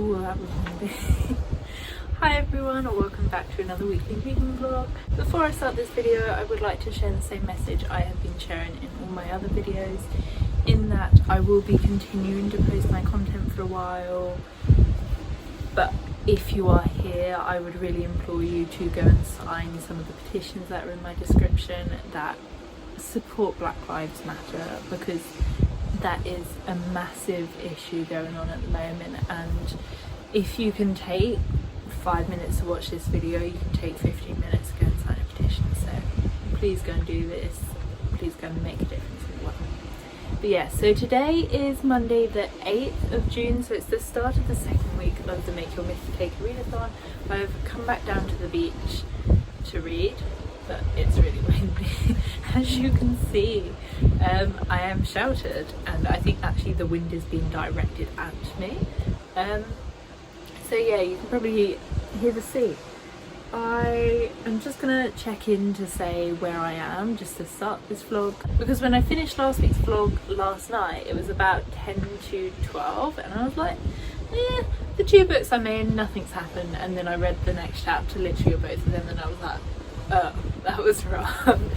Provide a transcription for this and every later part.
Oh, that was windy. Hi everyone, welcome back to another weekly reading vlog. Before I start this video, I would like to share the same message I have been sharing in all my other videos, in that I will be continuing to post my content for a while, but if you are here, I would really implore you to go and sign some of the petitions that are in my description that support Black Lives Matter, because that is a massive issue going on at the moment. And if you can take 5 minutes to watch this video, you can take 15 minutes to go and sign a petition. So please go and do this, please go and make a difference as well. But yeah, so today is Monday the 8th of June, so it's the start of the second week of the Make Your Myth Take a Readathon. I've come back down to the beach to read, but it's really windy. As you can see, I am sheltered, and I think actually the wind is being directed at me. So yeah, you can probably hear the sea. I am just gonna check in to say where I am just to start this vlog, because when I finished last week's vlog last night, it was about 10 to 12, and I was like, the 2 books I'm in, nothing's happened. And then I read the next chapter, literally of both of them, and I was like, oh, that was wrong.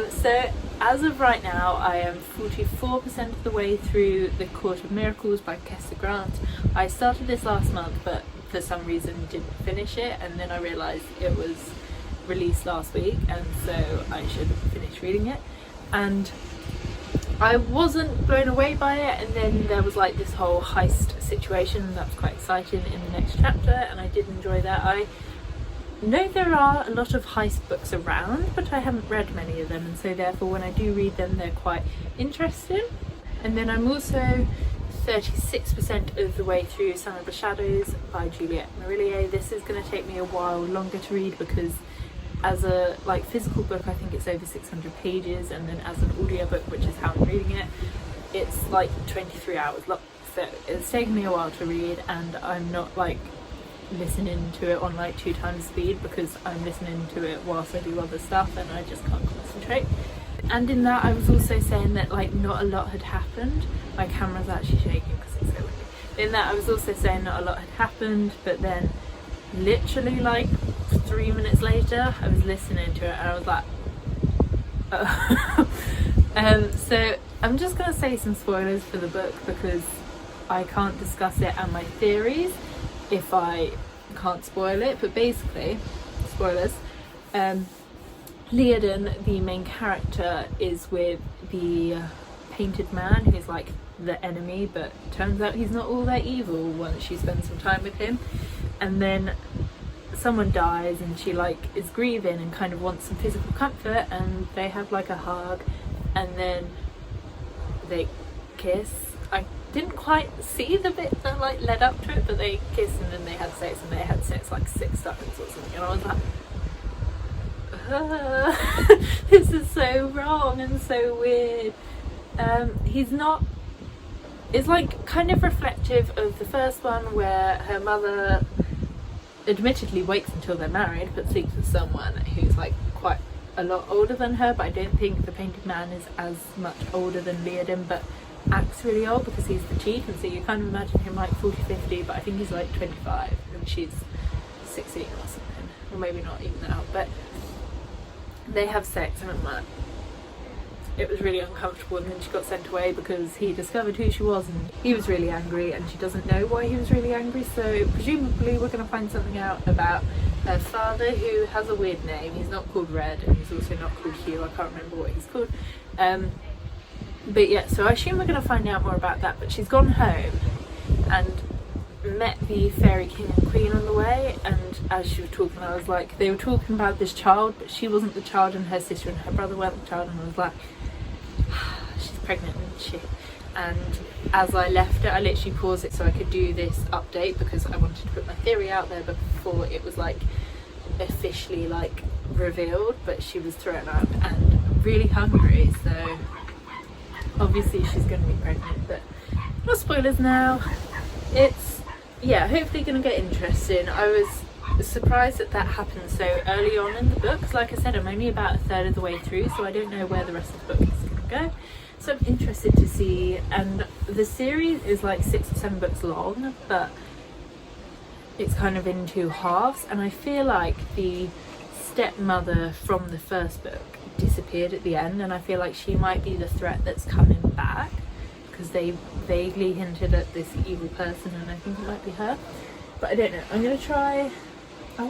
So as of right now, I am 44% of the way through The Court of Miracles by Kester Grant. I started this last month, but for some reason didn't finish it, and then I realised it was released last week, and so I should finish reading it. And I wasn't blown away by it, and then there was like this whole heist situation that was quite exciting in the next chapter, and I did enjoy that. I know there are a lot of heist books around, but I haven't read many of them, and so therefore when I do read them, they're quite interesting. And then I'm also 36% of the way through Son of the Shadows by Juliet Marillier. This is going to take me a while longer to read, because as a physical book I think it's over 600 pages, and then as an audiobook, which is how I'm reading it, it's like 23 hours long. So it's taken me a while to read, and I'm not like listening to it on like 2 times speed, because I'm listening to it whilst I do other stuff and I just can't concentrate. And in that I was also saying that like not a lot had happened. My camera's actually shaking because it's so windy. In that I was also saying not a lot had happened, but then literally like 3 minutes later I was listening to it and I was like, oh. So I'm just going to say some spoilers for the book, because I can't discuss it and my theories if I can't spoil it. But basically, spoilers, Legendborn, the main character, is with the painted man who's like the enemy, but turns out he's not all that evil once she spends some time with him. And then someone dies and she like is grieving and kind of wants some physical comfort, and they have like a hug, and then they kiss. I didn't quite see the bit that like led up to it, but they kissed and then they had sex, and they had sex like 6 times or something, and I was like, this is so wrong and so weird. He's not, it's like kind of reflective of the first one, where her mother admittedly waits until they're married but sleeps with someone who's like quite a lot older than her. But I don't think the painted man is as much older than Legendborn, but acts really old because he's the chief, and so you kind of imagine him like 40-50, but I think he's like 25 and she's 16 or something, or maybe not even now. But they have sex, and I'm like, it was really uncomfortable. And then she got sent away because he discovered who she was, and he was really angry, and she doesn't know why he was really angry. So presumably we're going to find something out about her father, who has a weird name. He's not called Red, and he's also not called Hugh. I can't remember what he's called. But yeah, so I assume we're going to find out more about that. But she's gone home and met the fairy king and queen on the way, and as she was talking, I was like, they were talking about this child, but she wasn't the child, and her sister and her brother weren't the child, and I was like, she's pregnant, isn't she? And as I left it, I literally paused it so I could do this update, because I wanted to put my theory out there before it was like officially like revealed. But she was thrown up and really hungry, so obviously she's going to be pregnant. But no spoilers now. It's, yeah, hopefully going to get interesting. I was surprised that that happened so early on in the book, because like I said, I'm only about 1/3 of the way through, so I don't know where the rest of the book is going to go. So I'm interested to see. And the series is like 6 or 7 books long, but it's kind of in two halves, and I feel like the stepmother from the first book disappeared at the end, and I feel like she might be the threat that's coming back, because they vaguely hinted at this evil person, and I think it might be her, but I don't know. I'm gonna try. I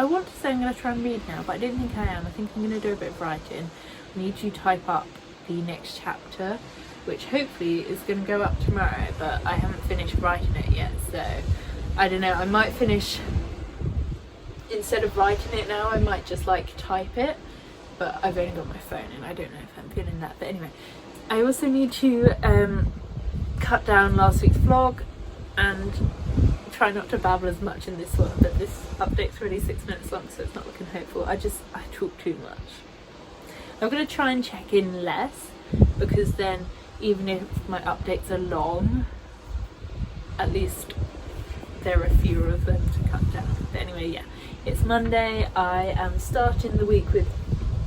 want to say I'm gonna try and read now, but I don't think I am. I think I'm gonna do a bit of writing. I need to type up the next chapter, which hopefully is gonna go up tomorrow, but I haven't finished writing it yet, so I don't know. I might finish, instead of writing it now, I might just like type it, but I've only got my phone and I don't know if I'm feeling that. But anyway, I also need to cut down last week's vlog and try not to babble as much in this one, but this update's already 6 minutes long, so it's not looking hopeful. I talk too much. I'm going to try and check in less, because then even if my updates are long, at least there are fewer of them to cut down. But anyway, yeah, it's Monday. I am starting the week with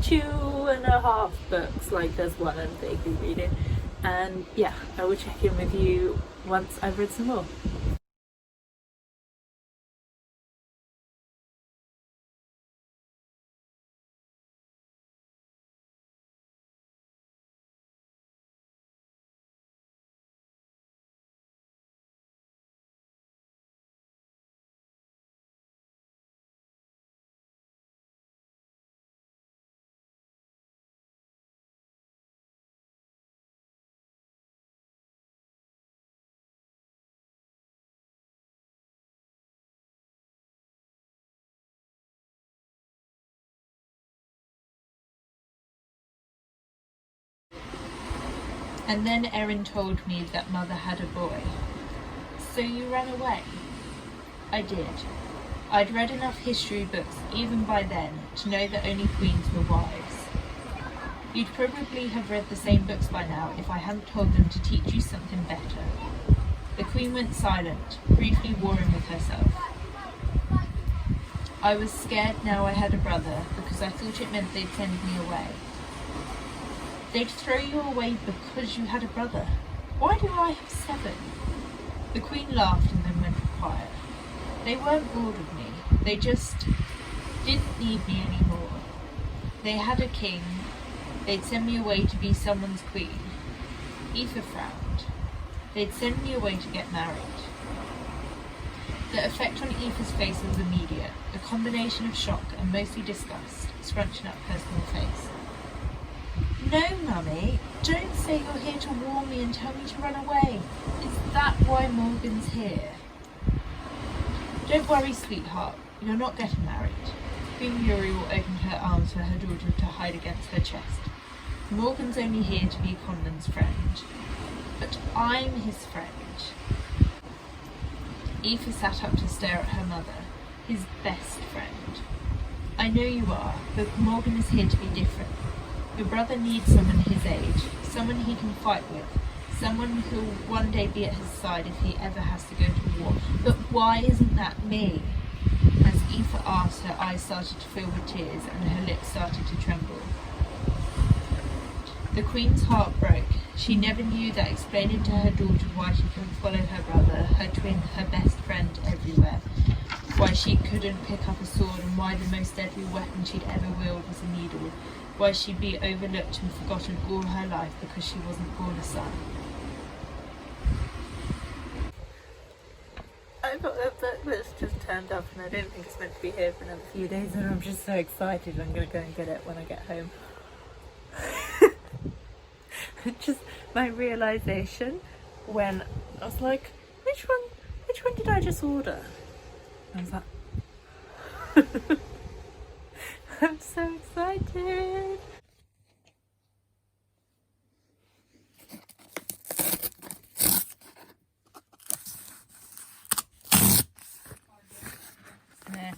2.5 books, like there's one I'm vaguely reading, and yeah, I will check in with you once I've read some more. And then Erin told me that Mother had a boy. So you ran away? I did. I'd read enough history books even by then to know that only queens were wives. You'd probably have read the same books by now if I hadn't told them to teach you something better. The queen went silent, briefly warring with herself. I was scared now I had a brother, because I thought it meant they'd send me away. They'd throw you away because you had a brother. Why do I have 7? The queen laughed and then went quiet. They weren't bored of me. They just didn't need me anymore. They had a king. They'd send me away to be someone's queen. Aoife frowned. They'd send me away to get married. The effect on Aoife's face was immediate, a combination of shock and mostly disgust, scrunching up her small face. No, Mummy, don't say you're here to warn me and tell me to run away. Is that why Morgan's here? Don't worry, sweetheart, you're not getting married. Queen PRIORY opened her arms for her daughter to hide against her chest. Morgan's only here to be Conlan's friend. But I'm his friend. Aoife sat up to stare at her mother, his best friend. I know you are, but Morgan is here to be different. Your brother needs someone his age, someone he can fight with, someone who'll one day be at his side if he ever has to go to war. But why isn't that me? As Aoife asked, her eyes started to fill with tears and her lips started to tremble. The Queen's heart broke. She never knew that explaining to her daughter why she couldn't follow her brother, her twin, her best friend everywhere, why she couldn't pick up a sword, and why the most deadly weapon she'd ever wield was a needle, why she'd be overlooked and forgotten all her life because she wasn't born a son. I got that booklist just turned up and I don't think it's meant to be here for another few days, and I'm just so excited. I'm going to go and get it when I get home. Just my realisation when I was like, which one did I just order? I was like, I'm so excited. There.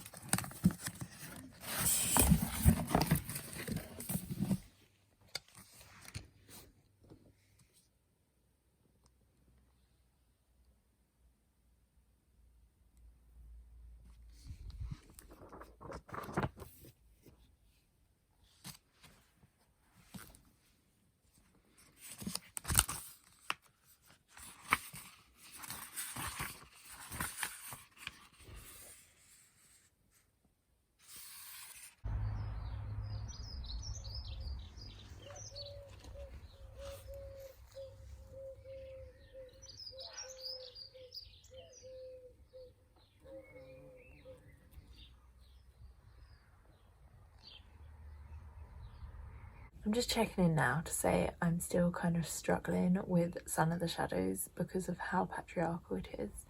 I'm just checking in now to say I'm still kind of struggling with Son of the Shadows because of how patriarchal it is.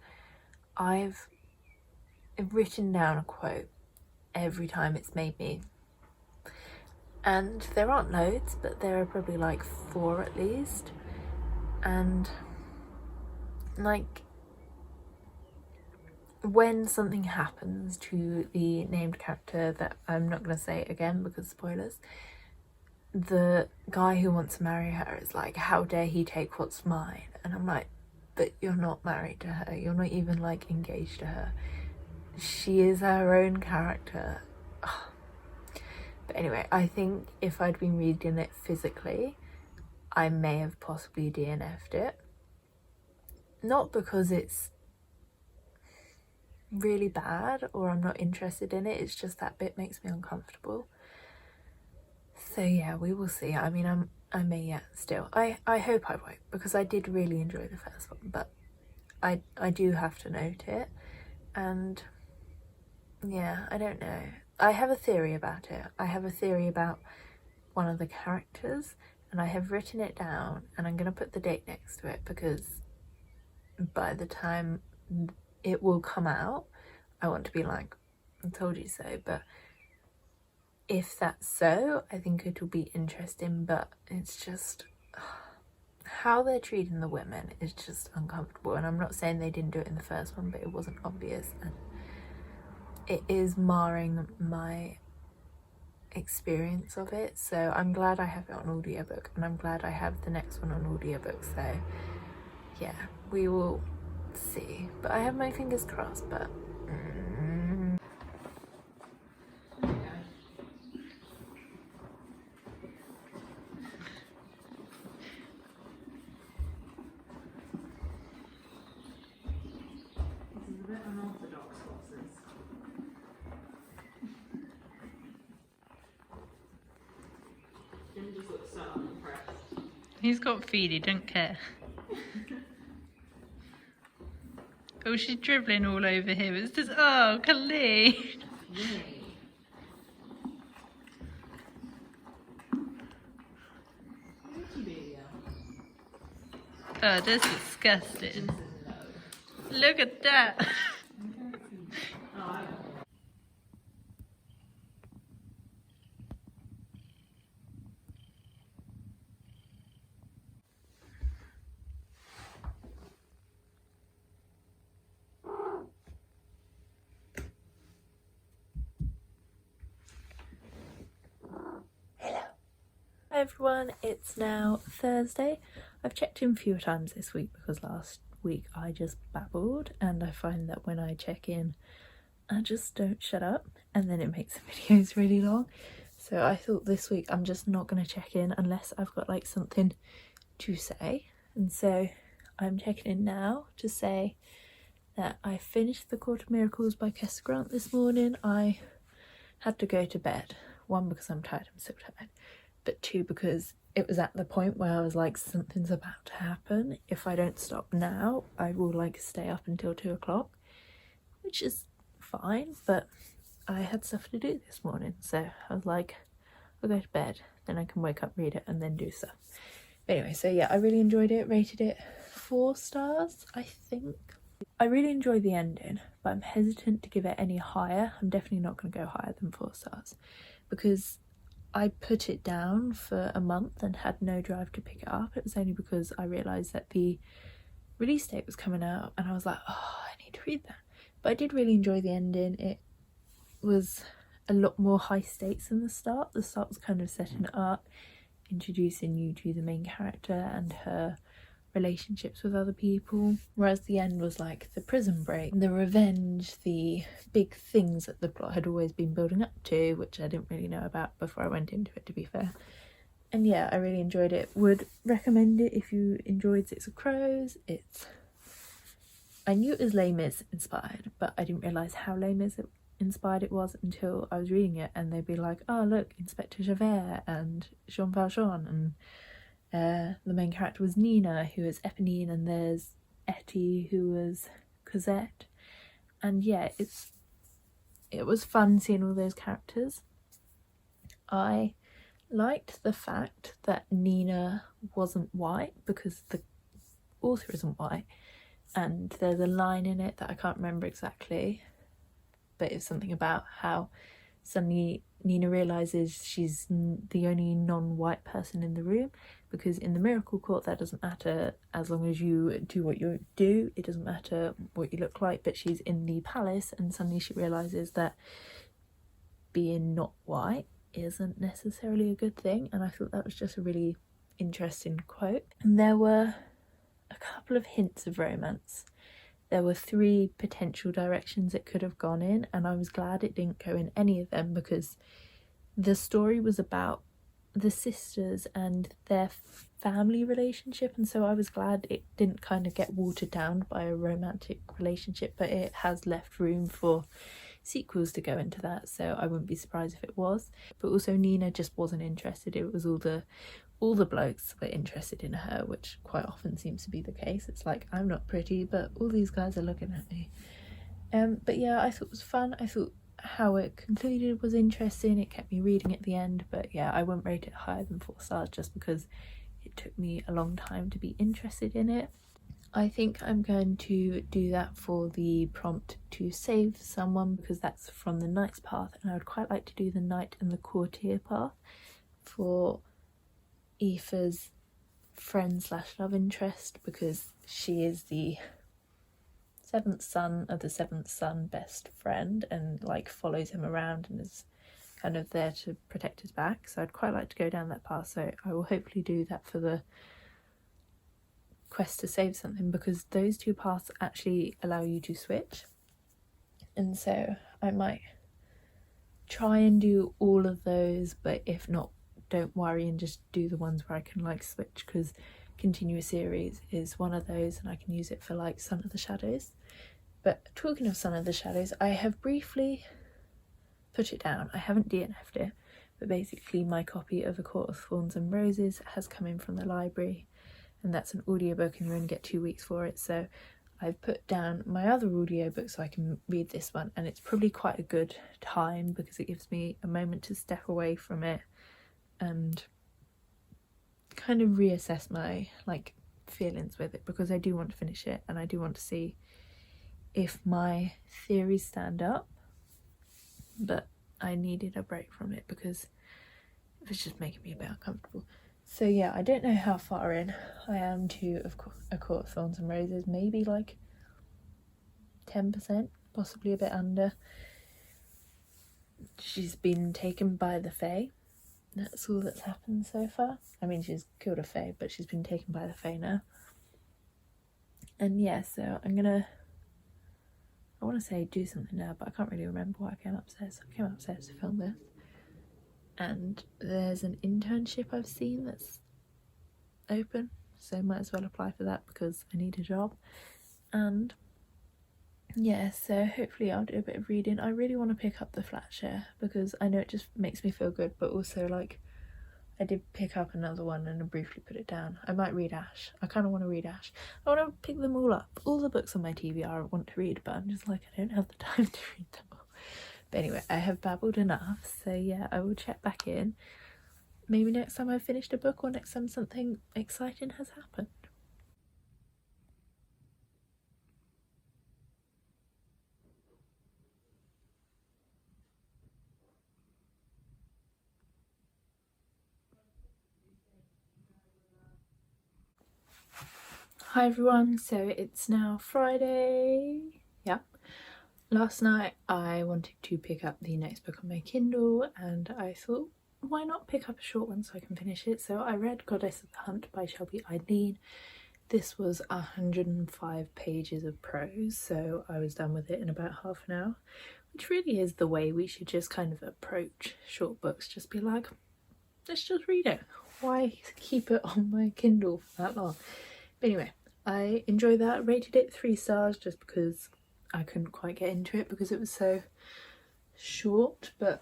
I've written down a quote every time it's made me, and there aren't loads, but there are probably like 4 at least. And like, when something happens to the named character, that I'm not going to say again because spoilers, the guy who wants to marry her is like, how dare he take what's mine? And I'm like, but you're not married to her, you're not even like engaged to her, she is her own character. But anyway, I think if I'd been reading it physically, I may have possibly DNF'd it. Not because it's really bad or I'm not interested in it, it's just that bit makes me uncomfortable. So yeah, we will see. I mean, I may yet still. I hope I won't, because I did really enjoy the first one, but I do have to note it. And yeah, I don't know. I have a theory about it. I have a theory about one of the characters, and I have written it down, and I'm going to put the date next to it because by the time it will come out, I want to be like, I told you so. But if that's so, I think it'll be interesting, but it's just how they're treating the women is just uncomfortable. And I'm not saying they didn't do it in the first one, but it wasn't obvious, and it is marring my experience of it. So I'm glad I have it on audiobook, and I'm glad I have the next one on audiobook. So yeah, we will see, but I have my fingers crossed. But he's got feed, he don't care. Oh, she's dribbling all over him. It's just, oh, Kalynn. Oh, that's disgusting. Look at that. Hi everyone, it's now Thursday. I've checked in fewer times this week because last week I just babbled, and I find that when I check in I just don't shut up, and then it makes the videos really long. So I thought this week I'm just not going to check in unless I've got like something to say. And so I'm checking in now to say that I finished The Court of Miracles by Kester Grant this morning. I had to go to bed. 1, because I'm tired, I'm so tired. But 2, because it was at the point where I was like, something's about to happen. If I don't stop now, I will like stay up until 2 o'clock, which is fine, but I had stuff to do this morning. So I was like, I'll go to bed, then I can wake up, read it, and then do stuff. Anyway, so yeah, I really enjoyed it. Rated it 4 stars, I think. I really enjoyed the ending, but I'm hesitant to give it any higher. I'm definitely not going to go higher than 4 stars because I put it down for a month and had no drive to pick it up. It was only because I realised that the release date was coming out and I was like, oh, I need to read that. But I did really enjoy the ending. It was a lot more high stakes than the start. The start was kind of setting it up, introducing you to the main character and her relationships with other people, whereas the end was like the prison break, the revenge, the big things that the plot had always been building up to, which I didn't really know about before I went into it, to be fair. And yeah, I really enjoyed it. Would recommend it if you enjoyed Six of Crows. I knew it was Les Mis inspired, but I didn't realise how Les Mis inspired it was until I was reading it, and they'd be like, oh look, Inspector Javert and Jean Valjean, and the main character was Nina, who is Eponine, and there's Etty, who was Cosette. And yeah, it was fun seeing all those characters. I liked the fact that Nina wasn't white because the author isn't white, and there's a line in it that I can't remember exactly, but it's something about how suddenly Nina realises she's the only non-white person in the room, because in the Miracle Court that doesn't matter as long as you do what you do, it doesn't matter what you look like. But she's in the palace and suddenly she realises that being not white isn't necessarily a good thing, and I thought that was just a really interesting quote. And there were a couple of hints of romance. There were 3 potential directions it could have gone in, and I was glad it didn't go in any of them, because the story was about the sisters and their family relationship, and so I was glad it didn't kind of get watered down by a romantic relationship, but it has left room for sequels to go into that, so I wouldn't be surprised if it was. But also Nina just wasn't interested. It was all the blokes were interested in her, which quite often seems to be the case. It's like, I'm not pretty, but all these guys are looking at me. But yeah, I thought it was fun. I thought how it concluded was interesting. It kept me reading at the end, but yeah, I wouldn't rate it higher than 4 stars just because it took me a long time to be interested in it. I think I'm going to do that for the prompt to save someone, because that's from the Knight's Path, and I would quite like to do the Knight and the Courtier path for Aoife's friend slash love interest, because she is the 7th son of the 7th son best friend and like follows him around and is kind of there to protect his back. So I'd quite like to go down that path, so I will hopefully do that for the quest to save something, because those 2 paths actually allow you to switch, and so I might try and do all of those, but if not, don't worry and just do the ones where I can like switch, because continuous series is one of those and I can use it for like Son of the Shadows. But talking of Son of the Shadows, I have briefly put it down. I haven't DNF'd it, but basically my copy of A Court of Thorns and Roses has come in from the library, and that's an audiobook and you only get 2 weeks for it, so I've put down my other audiobook so I can read this one, and it's probably quite a good time because it gives me a moment to step away from it and kind of reassess my like feelings with it, because I do want to finish it and I do want to see if my theories stand up, but I needed a break from it because it was just making me a bit uncomfortable. So yeah, I don't know how far in I am to A Court of Thorns and Roses, maybe like 10%, possibly a bit under. She's been taken by the Fae. That's all that's happened so far. I mean, she's killed a Fae, but she's been taken by the Fae now. And yeah, so I want to say do something now, but I can't really remember why I came upstairs. I came upstairs to film this. And there's an internship I've seen that's open, so might as well apply for that because I need a job. And yeah, so hopefully I'll do a bit of reading. I really want to pick up the flat share because I know it just makes me feel good, but also like I did pick up another one and I briefly put it down. I might read Ash. I kind of want to read Ash. I want to pick them all up. All the books on my TBR I want to read, but I'm just like, I don't have the time to read them all. But anyway, I have babbled enough, so yeah, I will check back in. Maybe next time I've finished a book or next time something exciting has happened. Hi everyone, so it's now Friday. Yeah. Last night I wanted to pick up the next book on my Kindle and I thought, why not pick up a short one so I can finish it? So I read Goddess of the Hunt by Shelby Eileen. This was 105 pages of prose, so I was done with it in about half an hour, which really is the way we should just kind of approach short books. Just be like, let's just read it. Why keep it on my Kindle for that long? But anyway, I enjoyed that. Rated it 3 stars just because I couldn't quite get into it because it was so short, but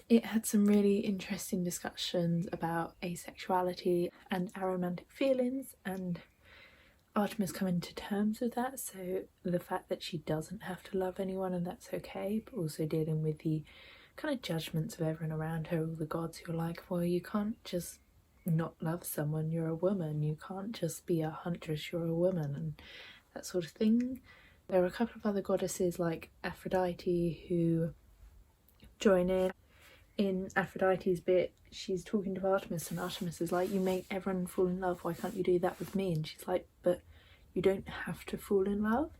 it had some really interesting discussions about asexuality and aromantic feelings, and Artemis coming to terms with that, so the fact that she doesn't have to love anyone and that's okay, but also dealing with the kind of judgments of everyone around her, all the gods who are like, well, you can't just not love someone, you're a woman, you can't just be a huntress, you're a woman, and that sort of thing. There are a couple of other goddesses like Aphrodite who join in. In Aphrodite's bit, she's talking to Artemis, and Artemis is like, you make everyone fall in love, why can't you do that with me? And she's like, but you don't have to fall in love.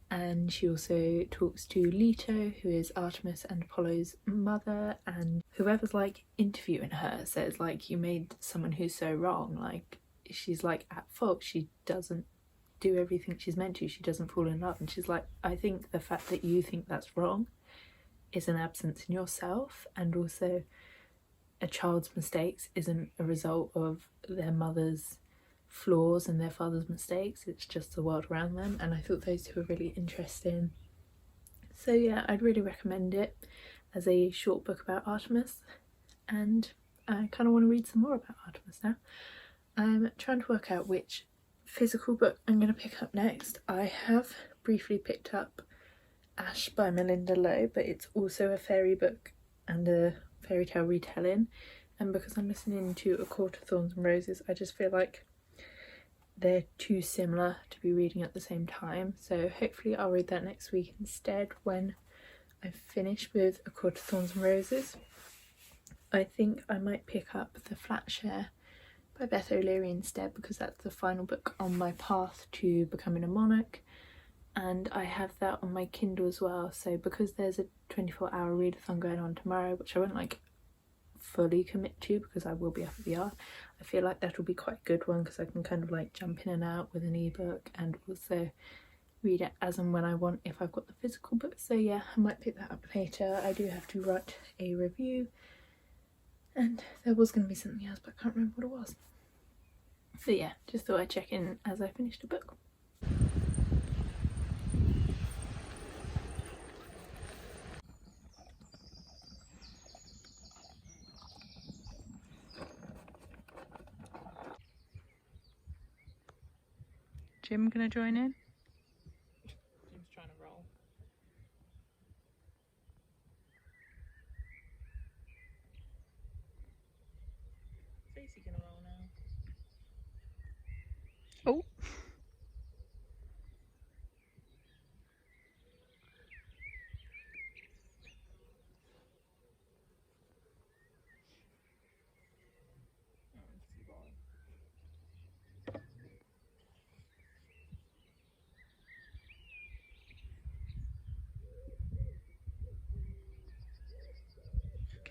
And she also talks to Leto, who is Artemis and Apollo's mother, and whoever's like interviewing her says like, you made someone who's so wrong, like she's like at fault, she doesn't do everything she's meant to, she doesn't fall in love. And she's like, I think the fact that you think that's wrong is an absence in yourself, and also a child's mistakes isn't a result of their mother's flaws and their father's mistakes, it's just the world around them. And I thought those two were really interesting. So yeah, I'd really recommend it as a short book about Artemis, and I kind of want to read some more about Artemis now. I'm trying to work out which physical book I'm going to pick up next. I have briefly picked up Ash by Melinda Lowe, but it's also a fairy book and a fairy tale retelling, and because I'm listening to A Court of Thorns and Roses, I just feel like they're too similar to be reading at the same time. So hopefully I'll read that next week instead when I finish with A Court of Thorns and Roses. I think I might pick up The Flat Share by Beth O'Leary instead, because that's the final book on my path to becoming a monarch, and I have that on my Kindle as well. So because there's a 24-hour readathon going on tomorrow, which I won't like fully commit to because I will be up at the art, I feel like that will be quite a good one because I can kind of like jump in and out with an ebook and also read it as and when I want if I've got the physical book. So yeah, I might pick that up later. I do have to write a review, and there was going to be something else but I can't remember what it was. So yeah, just thought I'd check in as I finished the book. Jim gonna join in? Jim's trying to roll. Tracy gonna roll now. Oh!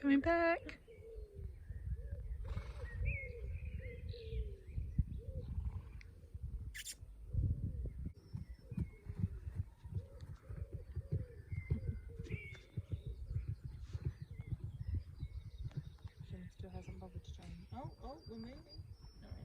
Coming back. Jim still hasn't bothered to join. Oh, we're moving. Not really.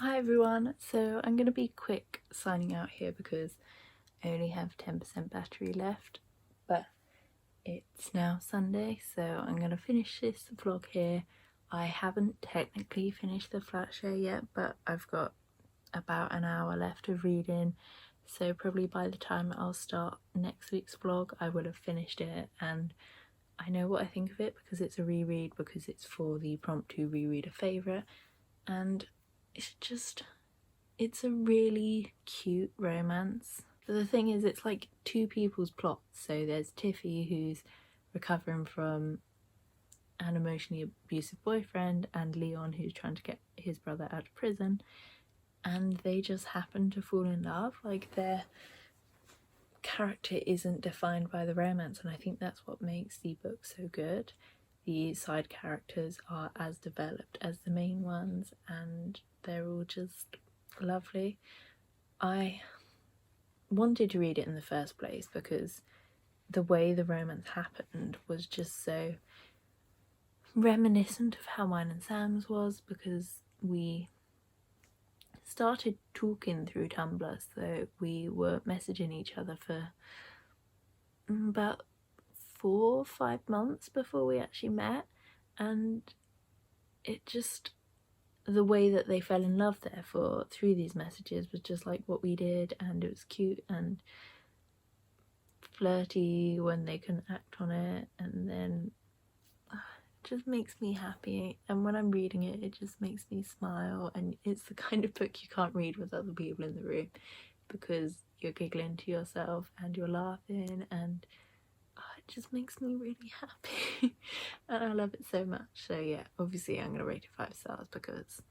Hi everyone, so I'm going to be quick signing out here because I only have 10% battery left, but it's now Sunday, so I'm going to finish this vlog here. I haven't technically finished the flat share yet, but I've got about an hour left of reading, so probably by the time I'll start next week's vlog I will have finished it, and I know what I think of it because it's a reread, because it's for the prompt to reread a favourite, and it's a really cute romance. But the thing is, it's like two people's plots. So there's Tiffy, who's recovering from an emotionally abusive boyfriend, and Leon, who's trying to get his brother out of prison. and they just happen to fall in love. Like, their character isn't defined by the romance, and I think that's what makes the book so good. The side characters are as developed as the main ones, and they're all just lovely. I wanted to read it in the first place because the way the romance happened was just so reminiscent of how mine and Sam's was, because we started talking through Tumblr, so we were messaging each other for about 4 or 5 months before we actually met, and it just, the way that they fell in love therefore through these messages was just like what we did, and it was cute and flirty when they couldn't act on it, and then it just makes me happy, and when I'm reading it, it just makes me smile. And it's the kind of book you can't read with other people in the room, because you're giggling to yourself and you're laughing, and it just makes me really happy and I love it so much. So yeah, obviously I'm gonna rate it 5 stars because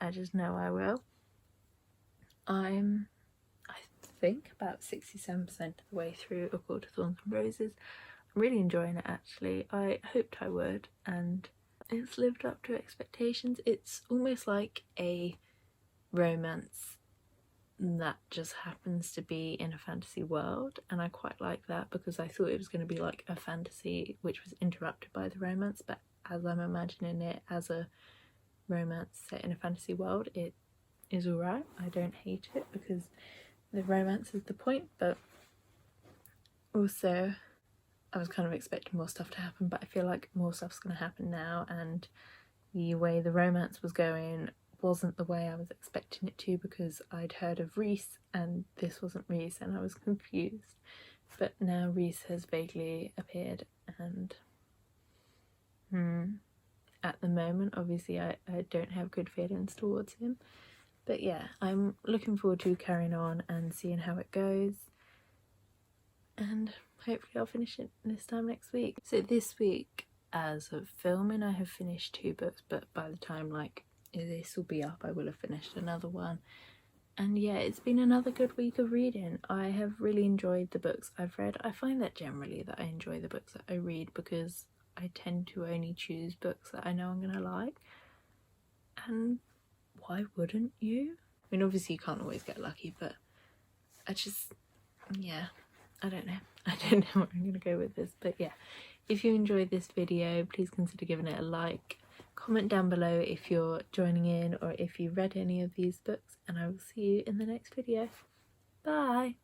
I just know I will. I think about 67% of the way through A Court of Thorns and Roses. I'm really enjoying it actually. I hoped I would, and it's lived up to expectations. It's almost like a romance that just happens to be in a fantasy world, and I quite like that, because I thought it was going to be like a fantasy which was interrupted by the romance, but as I'm imagining it as a romance set in a fantasy world, it is alright. I don't hate it because the romance is the point, but also I was kind of expecting more stuff to happen, but I feel like more stuff's going to happen now, and the way the romance was going wasn't the way I was expecting it to, because I'd heard of Reese and this wasn't Reese, and I was confused. But now Reese has vaguely appeared, and at the moment obviously I don't have good feelings towards him. But yeah, I'm looking forward to carrying on and seeing how it goes, and hopefully I'll finish it this time next week. So this week, as of filming, I have finished 2 books, but by the time like this will be up I will have finished another one. And yeah, it's been another good week of reading. I have really enjoyed the books I've read. I find that generally that I enjoy the books that I read because I tend to only choose books that I know I'm gonna like, and why wouldn't you? I mean, obviously you can't always get lucky, but I just, yeah, I don't know. I don't know where I'm gonna go with this, but yeah, if you enjoyed this video, please consider giving it a like. Comment down below if you're joining in or if you read any of these books, and I will see you in the next video. Bye!